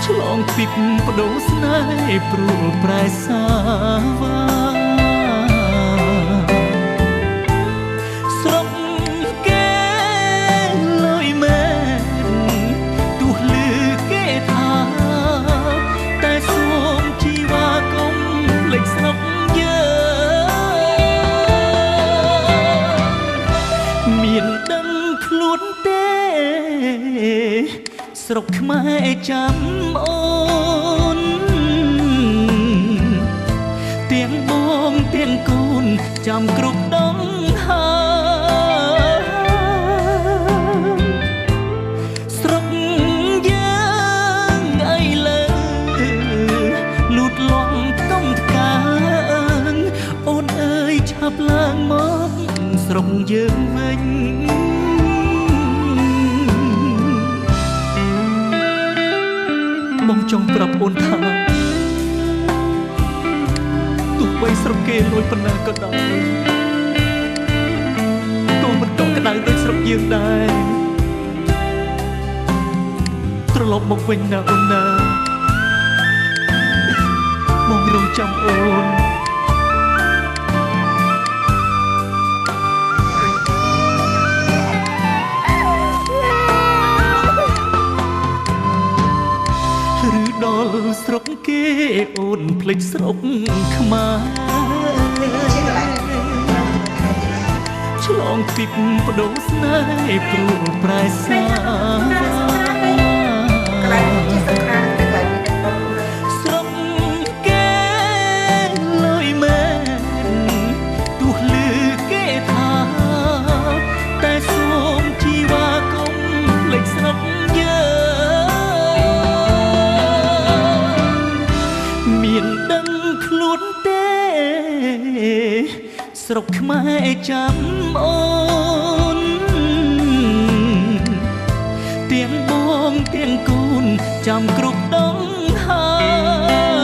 ឆ្លងទ្វីបបដូរស្នេហ៍ព្រួលប្រែសាវាស្រុកគេលុយមែនទោះលឺគេថាតែសូមជីវ៉ាកុំភ្លេចស្រុកយើងមានដឹងខ្លួនទេស្រុកខ្មែរចាំអូនទាំងបងទាំងកូនចាំគ្រប់ដងហើយស្រុកយើងអីលើលូតលាស់ផ្ទំផ្កាអូនអើយឆាប់ឡើងមកស្រុកយើងវិញបងចង់ប្រាប់អូនថាទោះបីស្រុកគេលួចប៉ុណ្ណាក៏ដោយក៏មិនកក់ក្ដៅដូចស្រុកយើងដែរត្រឡប់មកវិញណាអូនណាបងរងចាំអូនដល់ស្រុកគេអូនភ្លេចស្រុកខ្មែរឆ្លងទ្វីបបដូរស្នេហ៍ព្រួលប្រែសាស្រុកគេលុយមែនទោះលឺគេថាតែសូមជីវ៉ាកុំភ្លេចស្រុកមានដឹងខ្លួនទេស្រុកខ្មែរចាំអូនទាំងបងទាំងកូនចាំគ្រប់ដងហើយ